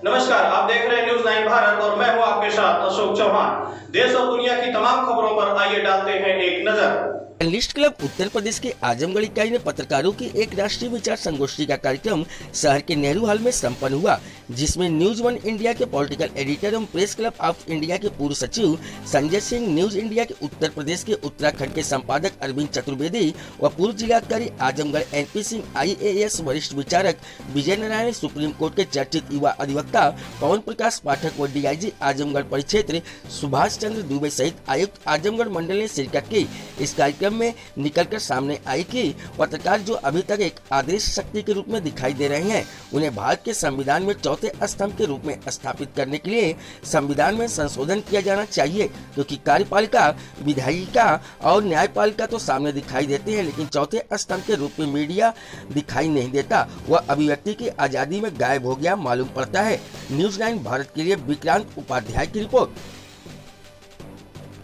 नमस्कार, आप देख रहे हैं न्यूज़ 9 भारत और मैं हूं आपके साथ अशोक चौहान। देश और दुनिया की तमाम खबरों पर आइए डालते हैं एक नजर। जर्नलिस्ट क्लब उत्तर प्रदेश के आजमगढ़ इकाई ने पत्रकारों की एक राष्ट्रीय विचार संगोष्ठी का कार्यक्रम शहर के नेहरू हॉल में संपन्न हुआ, जिसमें न्यूज वन इंडिया के पॉलिटिकल एडिटर एवं प्रेस क्लब ऑफ इंडिया के पूर्व सचिव संजय सिंह, न्यूज इंडिया के उत्तर प्रदेश के उत्तराखंड के संपादक अरविंद चतुर्वेदी व पूर्व जिलाधिकारी आजमगढ़ एनपी सिंह, IAS वरिष्ठ विचारक विजय नारायण, सुप्रीम कोर्ट के चर्चित युवा अधिवक्ता पवन प्रकाश पाठक व DIG आजमगढ़ परिक्षेत्र सुभाष चंद्र दुबे सहित आयुक्त आजमगढ़ मंडल ने शिरकत की। इस कार्यक्रम में निकलकर सामने आई कि पत्रकार जो अभी तक एक आदर्श शक्ति के रूप में दिखाई दे रहे हैं, उन्हें भारत के संविधान में चौथे स्तंभ के रूप में स्थापित करने के लिए संविधान में संशोधन किया जाना चाहिए, क्योंकि कार्यपालिका, विधायिका और न्यायपालिका तो सामने दिखाई देते हैं, लेकिन चौथे स्तंभ के रूप में मीडिया दिखाई नहीं देता। वह अभिव्यक्ति की आजादी में गायब हो गया मालूम पड़ता है। न्यूज 9 भारत के लिए विक्रांत उपाध्याय की रिपोर्ट।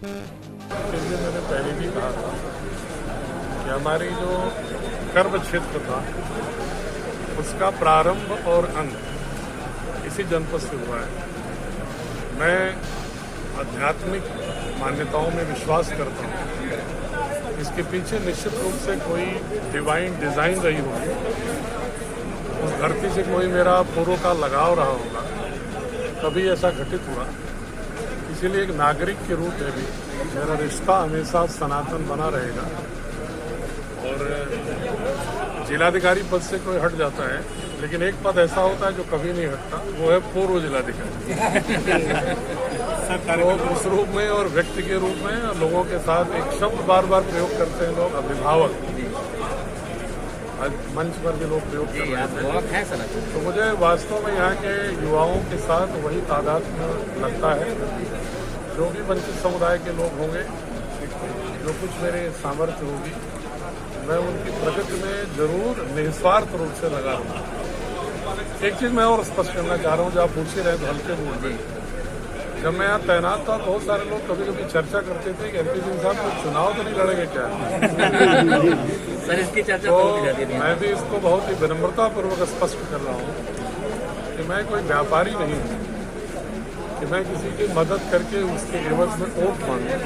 मैंने पहले भी कहा था कि हमारी जो कर्म क्षेत्र था उसका प्रारंभ और अंत इसी जनपद से हुआ है। मैं आध्यात्मिक मान्यताओं में विश्वास करता हूँ। इसके पीछे निश्चित रूप से कोई डिवाइन डिजाइन रही होगी, उस धरती से कोई मेरा पूर्व का लगाव रहा होगा, तभी ऐसा घटित हुआ। इसीलिए एक नागरिक के रूप में भी मेरा रिश्ता हमेशा सनातन बना रहेगा। और जिलाधिकारी पद से कोई हट जाता है, लेकिन एक पद ऐसा होता है जो कभी नहीं हटता, वो है पूर्व जिलाधिकारी। तो उस रूप में और व्यक्ति के रूप में लोगों के साथ एक शब्द बार बार प्रयोग करते हैं लोग, अभिभावक। आज मंच पर भी लोग प्रयोग कर रहे हैं, तो मुझे वास्तव में यहाँ के युवाओं के साथ वही तादाद में लगता है। जो भी वंचित समुदाय के लोग होंगे, जो कुछ मेरे सामर्थ्य होगी, मैं उनकी प्रगति में जरूर निस्वार्थ रूप से लगा रहूँगा। एक चीज़ मैं और स्पष्ट करना चाह रहा हूँ, जो आप पूछ ही रहे तो हल्के बोल रहे। जब मैं यहाँ तैनात था, बहुत सारे लोग कभी कभी चर्चा करते थे कि एनपी सिंह साहब को चुनाव तो नहीं लड़ेंगे क्या? सर, इसकी चर्चा तो मैं भी इसको बहुत ही विनम्रतापूर्वक स्पष्ट कर रहा हूँ कि मैं कोई व्यापारी नहीं हूँ कि मैं किसी की मदद करके उसके एवज में वोट मांगूँ।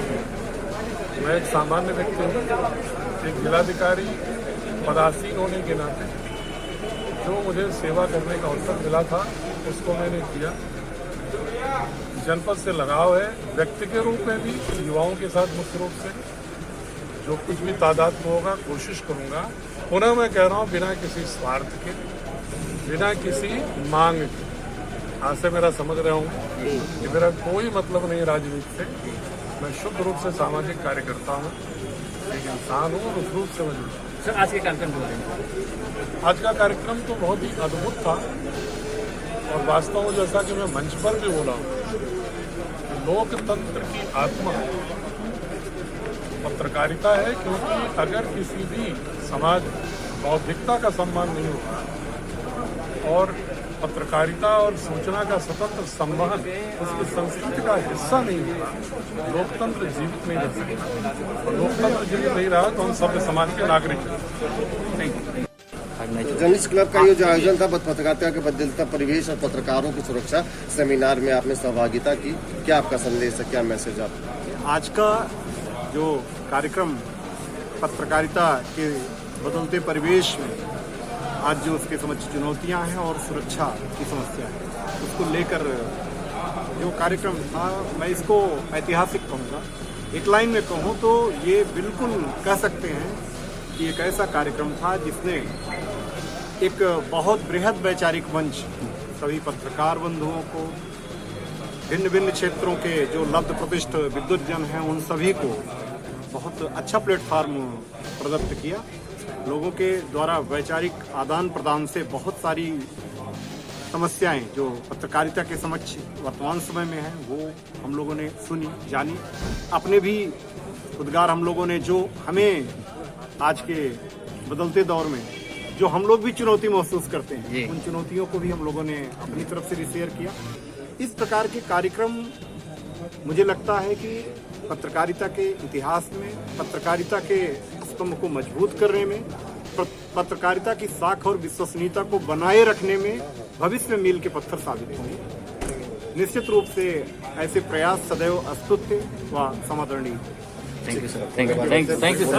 मैं एक सामान्य व्यक्ति हूँ, एक जिलाधिकारी पदासीन होने के नाते जो मुझे सेवा करने का अवसर मिला था उसको मैंने किया। जनपद से लगाव है, व्यक्ति के रूप में भी युवाओं के साथ मुख्य रूप से जो कुछ भी तादाद में होगा कोशिश करूंगा। पुनः मैं कह रहा हूँ, बिना किसी स्वार्थ के, बिना किसी मांग के। आज से मेरा समझ रहा हूँ कि मेरा कोई मतलब नहीं राजनीति से। मैं शुद्ध रूप से सामाजिक कार्यकर्ता हूँ, एक इंसान हूँ और उस रूप से मौजूद हूँ। सर, आज के कार्यक्रम के बारे में? आज का कार्यक्रम तो बहुत ही अद्भुत था और वास्तव में जैसा कि मैं मंच पर भी बोला हूँ, लोकतंत्र की आत्मा पत्रकारिता है, क्योंकि अगर किसी भी समाज में बौद्धिकता का सम्मान नहीं होगा और पत्रकारिता और सूचना का स्वतंत्र संवहन उसकी संस्कृति का हिस्सा नहीं होगा, लोकतंत्र जीवित नहीं रह सकता। और लोकतंत्र जीवित नहीं रहा तो हम सभ्य समाज के नागरिक हैं। जर्नलिस्ट क्लब का ये जो आयोजन था, पत्रकारिता के बदलता परिवेश और पत्रकारों की सुरक्षा सेमिनार में आपने सहभागिता की, क्या आपका संदेश है, क्या मैसेज आपका? आज का जो कार्यक्रम पत्रकारिता के बदलते परिवेश में आज जो उसके समक्ष चुनौतियां हैं और सुरक्षा की समस्या है, उसको लेकर जो कार्यक्रम था, मैं इसको ऐतिहासिक कहूँगा। एक लाइन में कहूँ तो ये बिल्कुल कह सकते हैं कि एक ऐसा कार्यक्रम था जिसने एक बहुत बृहद वैचारिक मंच सभी पत्रकार बंधुओं को, भिन्न भिन्न क्षेत्रों के जो लब्ध प्रतिष्ठ विद्वज्जन हैं, उन सभी को बहुत अच्छा प्लेटफार्म प्रदत्त किया। लोगों के द्वारा वैचारिक आदान प्रदान से बहुत सारी समस्याएं जो पत्रकारिता के समक्ष वर्तमान समय में हैं, वो हम लोगों ने सुनी, जानी। अपने भी उद्गार हम लोगों ने, जो हमें आज के बदलते दौर में जो हम लोग भी चुनौती महसूस करते हैं, उन चुनौतियों को भी हम लोगों ने अपनी तरफ से भी शेयर किया। इस प्रकार के कार्यक्रम मुझे लगता है कि पत्रकारिता के इतिहास में, पत्रकारिता के स्तंभ को मजबूत करने में, पत्रकारिता की साख और विश्वसनीयता को बनाए रखने में भविष्य में मील के पत्थर साबित होंगे। निश्चित रूप से ऐसे प्रयास सदैव अस्तुत्य व समादरणीय। Thank you sir, thank you sir.